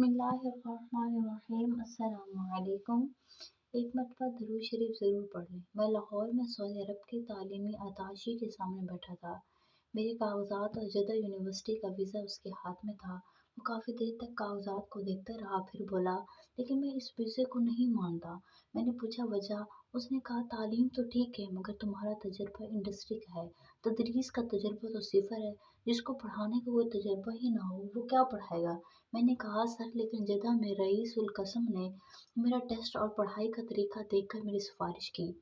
बिस्मिल्लाहिर्रहमानिर्रहीम। अस्सलाम वालेकुम। एक मरतबा दरूद शरीफ ज़रूर पढ़ लें। मैं लाहौर में सऊदी अरब की तालीमी अताशी के सामने बैठा था। मेरे कागजात और जद्दा यूनिवर्सिटी का वीज़ा उसके हाथ में था। वो काफ़ी देर तक कागजात को देखता रहा, फिर बोला, लेकिन मैं इस वीज़े को नहीं मानता। मैंने पूछा वजह। उसने कहा, तालीम तो ठीक है मगर तुम्हारा तजुर्बा इंडस्ट्री का है, तदरीस का तजुर्बा तो सिफर है। जिसको पढ़ाने का कोई तजुर्बा ही ना हो वो क्या पढ़ाएगा। मैंने कहा, सर लेकिन जद्दा में रईस उल कस्म ने मेरा टेस्ट और पढ़ाई का तरीका देखकर मेरी सिफारिश की।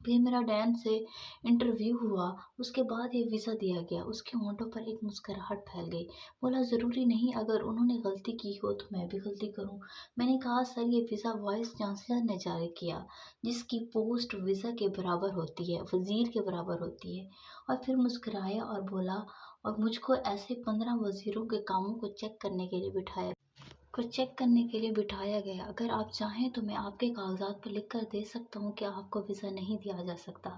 फिर मेरा डैन से इंटरव्यू हुआ, उसके बाद ये वीज़ा दिया गया। उसके होंठों पर एक मुस्कुराहट फैल गई। बोला, ज़रूरी नहीं अगर उन्होंने गलती की हो तो मैं भी गलती करूं। मैंने कहा, सर ये वीज़ा वाइस चांसलर ने जारी किया, जिसकी पोस्ट वीज़ा के बराबर होती है, वज़ीर के बराबर होती है। और फिर मुस्कुराया और बोला, और मुझको ऐसे 15 वज़ीरों के कामों को चेक करने के लिए बिठाया गया। अगर आप चाहें तो मैं आपके कागजात पर लिख कर दे सकता हूँ कि आपको वीज़ा नहीं दिया जा सकता।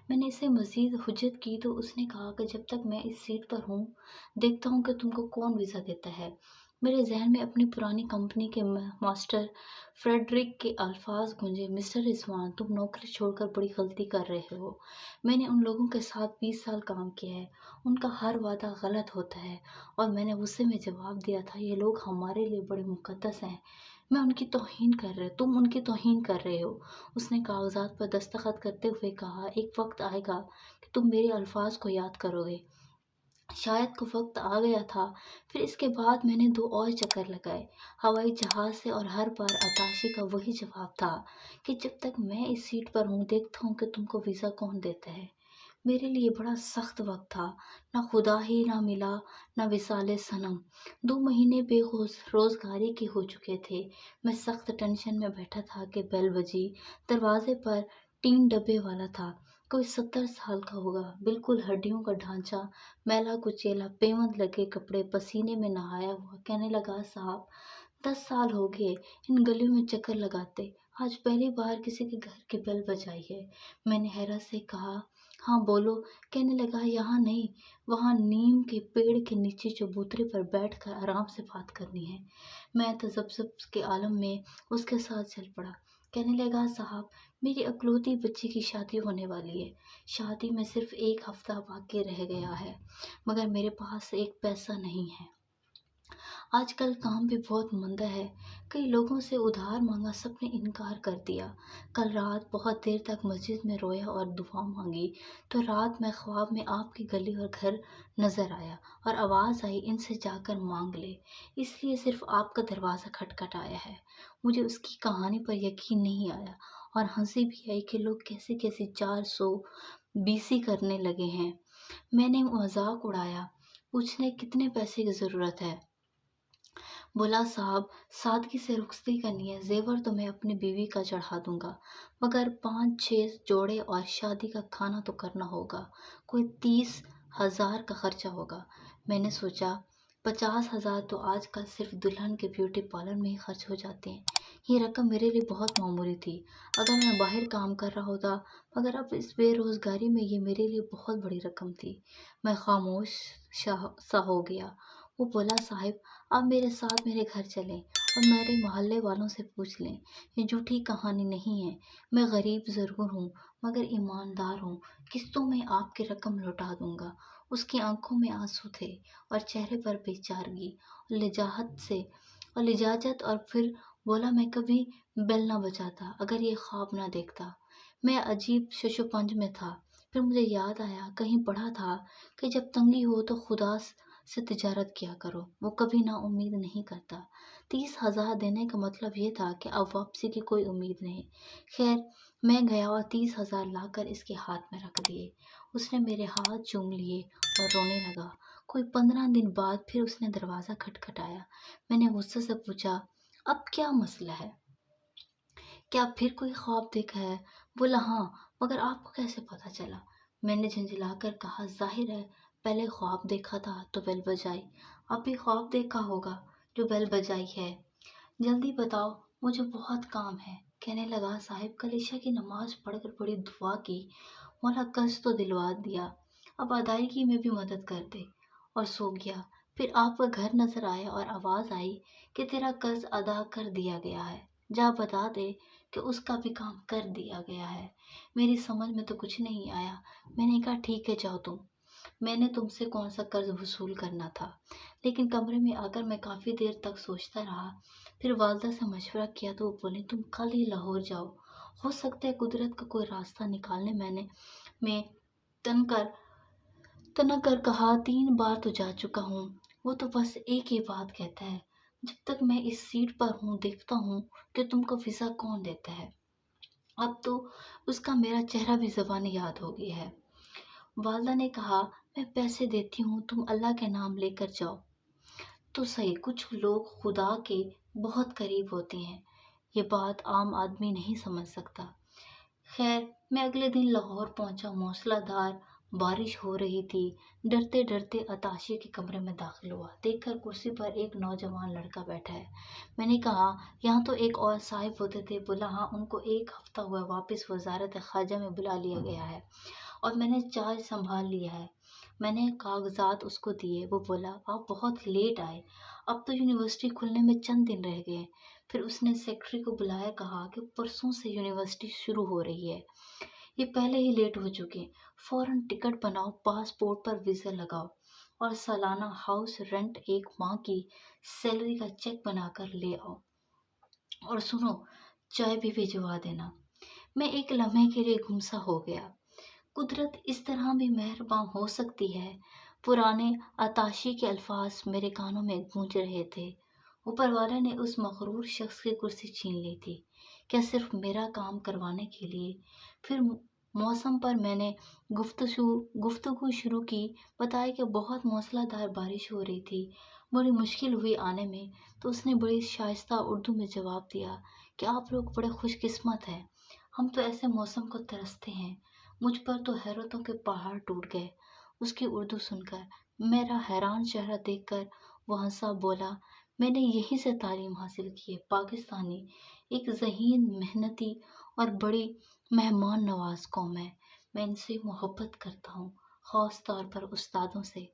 मैंने इसे मज़ीद हुज्जत की तो उसने कहा कि जब तक मैं इस सीट पर हूँ, देखता हूँ कि तुमको कौन वीज़ा देता है। मेरे जहन में अपनी पुरानी कंपनी के मास्टर फ्रेडरिक के अल्फाज गूंजे, मिस्टर रिजवान, तुम नौकरी छोड़कर बड़ी गलती कर रहे हो। मैंने उन लोगों के साथ 20 साल काम किया है, उनका हर वादा गलत होता है। और मैंने गुस्से में जवाब दिया था, ये लोग हमारे लिए बड़े मुकद्दस हैं, तुम उनकी तौहीन कर रहे हो। उसने कागजात पर दस्तखत करते हुए कहा, एक वक्त आएगा कि तुम मेरे अल्फाज को याद करोगे। शायद को वक्त आ गया था। फिर इसके बाद मैंने 2 और चक्कर लगाए हवाई जहाज से, और हर बार अताशी का वही जवाब था कि जब तक मैं इस सीट पर हूँ, देखता हूँ कि तुमको वीज़ा कौन देता है। मेरे लिए बड़ा सख्त वक्त था। ना खुदा ही ना मिला, ना विसाले सनम। 2 महीने बेरोजगारी के हो चुके थे। मैं सख्त टेंशन में बैठा था कि बेल बजी। दरवाजे पर टीन डब्बे वाला था। कोई 70 साल का होगा, बिल्कुल हड्डियों का ढांचा, मैला कुचेला, पेवंद लगे कपड़े, पसीने में नहाया हुआ। कहने लगा, साहब 10 साल हो गए इन गलियों में चक्कर लगाते, आज पहली बार किसी के घर की बेल बजाई है। मैंने हैरत से कहा, हाँ बोलो। कहने लगा, यहाँ नहीं, वहाँ नीम के पेड़ के नीचे चबूतरे पर बैठकर आराम से बात करनी है। मैं तजब्जुब के आलम में उसके साथ चल पड़ा। कहने लगा, साहब मेरी अकलौती बच्ची की शादी होने वाली है। शादी में सिर्फ 1 हफ्ता बाकी रह गया है, मगर मेरे पास एक पैसा नहीं है। आजकल काम भी बहुत मंदा है। कई लोगों से उधार मांगा, सबने इनकार कर दिया। कल रात बहुत देर तक मस्जिद में रोया और दुआ मांगी, तो रात में ख्वाब में आपकी गली और घर नजर आया, और आवाज़ आई, इनसे जाकर मांग ले, इसलिए सिर्फ आपका दरवाज़ा खटखटाया है। मुझे उसकी कहानी पर यकीन नहीं आया, और हंसी भी आई कि लोग कैसे कैसे 400 बीसी करने लगे हैं। मैंने मजाक उड़ाया, पूछने कितने पैसे की ज़रूरत है। बोला, साहब सादगी से रुखसती करनी है, जेवर तो मैं अपनी बीवी का चढ़ा दूंगा, मगर 5-6 जोड़े और शादी का खाना तो करना होगा। कोई 30,000 का खर्चा होगा। मैंने सोचा, 50,000 तो आजकल सिर्फ दुल्हन के ब्यूटी पार्लर में ही खर्च हो जाते हैं। ये रकम मेरे लिए बहुत मामूली थी अगर मैं बाहर काम कर रहा होता, मगर अब इस बेरोजगारी में ये मेरे लिए बहुत बड़ी रकम थी। मैं खामोश सा हो गया। वो बोला, साहिब आप मेरे साथ मेरे घर चलें और मेरे मोहल्ले वालों से पूछ लें। ये झूठी कहानी नहीं है। मैं गरीब ज़रूर हूँ मगर ईमानदार हूँ। किस्तों में आपकी रकम लौटा दूंगा। उसकी आंखों में आंसू थे और चेहरे पर बेचारगी और लिजाजत। और फिर बोला, मैं कभी बेल ना बजाता अगर ये ख्वाब ना देखता। मैं अजीब शशोपंज में था। फिर मुझे याद आया, कहीं पढ़ा था कि जब तंगी हो तो खुदा से तिजारत किया करो, वो कभी ना उम्मीद नहीं करता। 30,000 देने का मतलब ये था कि अब वापसी की कोई उम्मीद नहीं। खैर मैं गया और 30,000 लाकर इसके हाथ में रख दिए। उसने मेरे हाथ चूम लिए और रोने लगा। कोई 15 दिन बाद फिर उसने दरवाज़ा खटखटाया। मैंने गुस्से से पूछा, अब क्या मसला है, क्या फिर कोई ख्वाब देखा है? बोला, हाँ, मगर आपको कैसे पता चला? मैंने झंझलाकर कहा, जाहिर है पहले ख्वाब देखा था तो बेल बजाई, अब भी ख्वाब देखा होगा जो बेल बजाई है। जल्दी बताओ, मुझे बहुत काम है। कहने लगा, साहिब कल ईशा की नमाज पढ़कर बड़ी दुआ की, मौला कर्ज तो दिलवा दिया, अब अदायगी में भी मदद कर दे। और सो गया। پھر آپ کا گھر نظر آیا اور آواز آئی کہ تیرا قرض ادا کر دیا گیا ہے، جا بتا دے کہ اس کا بھی کام کر دیا گیا ہے۔ میری سمجھ میں تو کچھ نہیں آیا۔ میں نے کہا ٹھیک ہے جاؤ تم، میں نے تم سے کون سا قرض وصول کرنا تھا۔ لیکن کمرے میں آ کر میں کافی دیر تک سوچتا رہا۔ پھر والدہ سے مشورہ کیا تو وہ بولیں تم کل ہی لاہور جاؤ، ہو سکتا ہے قدرت کا کوئی راستہ نکالنے۔ میں تنا کر کہا 3 بار تو جا چکا ہوں، وہ تو بس ایک ہی بات کہتا ہے، جب تک میں اس سیٹ پر ہوں دیکھتا ہوں کہ تم کو ویزا کون دیتا ہے۔ اب تو اس کا میرا چہرہ بھی زبان یاد ہو گیا ہے۔ والدہ نے کہا میں پیسے دیتی ہوں، تم اللہ کے نام لے کر جاؤ۔ تو صحیح، کچھ لوگ خدا کے بہت قریب ہوتے ہیں، یہ بات عام آدمی نہیں سمجھ سکتا۔ خیر، میں اگلے دن لاہور پہنچا۔ موسلا دھار بارش ہو رہی تھی۔ ڈرتے ڈرتے عطاشی کے کمرے میں داخل ہوا، دیکھ کر کرسی پر ایک نوجوان لڑکا بیٹھا ہے۔ میں نے کہا یہاں تو ایک اور صاحب ہوتے تھے۔ بولا ہاں، ان کو 1 ہفتہ ہوا واپس وزارت خارجہ میں بلا لیا گیا ہے اور میں نے چارج سنبھال لیا ہے۔ میں نے کاغذات اس کو دیے۔ وہ بولا آپ بہت لیٹ آئے، اب تو یونیورسٹی کھلنے میں چند دن رہ گئے۔ پھر اس نے سیکرٹری کو بلایا، کہا کہ پرسوں سے یونیورسٹی شروع ہو رہی ہے، یہ پہلے ہی لیٹ ہو چکے، فوراً ٹکٹ بناؤ، پاسپورٹ پر ویزا لگاؤ اور سالانہ ہاؤس رینٹ 1 ماہ کی سیلری کا چیک بنا کر لے آؤ، اور سنو، چائے بھی بھجوا دینا۔ میں ایک لمحے کے لیے گمسا ہو گیا۔ قدرت اس طرح بھی مہربان ہو سکتی ہے۔ پرانے عطاشی کے الفاظ میرے کانوں میں گونج رہے تھے۔ اوپر والے نے اس مغرور شخص کی کرسی چھین لی تھی، کیا صرف میرا کام کروانے کے لیے؟ پھر موسم پر میں نے گفتگو شروع کی، بتایا کہ بہت موسلا دھار بارش ہو رہی تھی، بڑی مشکل ہوئی آنے میں۔ تو اس نے بڑی شائستہ اردو میں جواب دیا کہ آپ لوگ بڑے خوش قسمت ہیں، ہم تو ایسے موسم کو ترستے ہیں۔ مجھ پر تو حیرتوں کے پہاڑ ٹوٹ گئے اس کی اردو سن کر۔ میرا حیران چہرہ دیکھ کر وہ ہنسا، بولا میں نے یہیں سے تعلیم حاصل کی ہے، پاکستانی ایک ذہین، محنتی اور بڑی مہمان نواز قوم ہے، میں ان سے محبت کرتا ہوں، خاص طور پر استادوں سے۔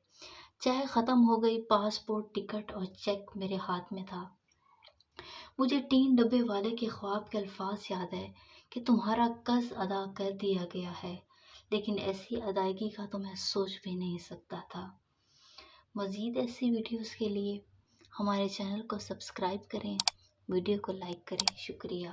چائے ختم ہو گئی، پاسپورٹ، ٹکٹ اور چیک میرے ہاتھ میں تھا۔ مجھے ٹین ڈبے والے کے خواب کے الفاظ یاد ہے کہ تمہارا قرض ادا کر دیا گیا ہے، لیکن ایسی ادائیگی کا تو میں سوچ بھی نہیں سکتا تھا۔ مزید ایسی ویڈیوز کے لیے ہمارے چینل کو سبسکرائب کریں، ویڈیو کو لائک کریں۔ شکریہ۔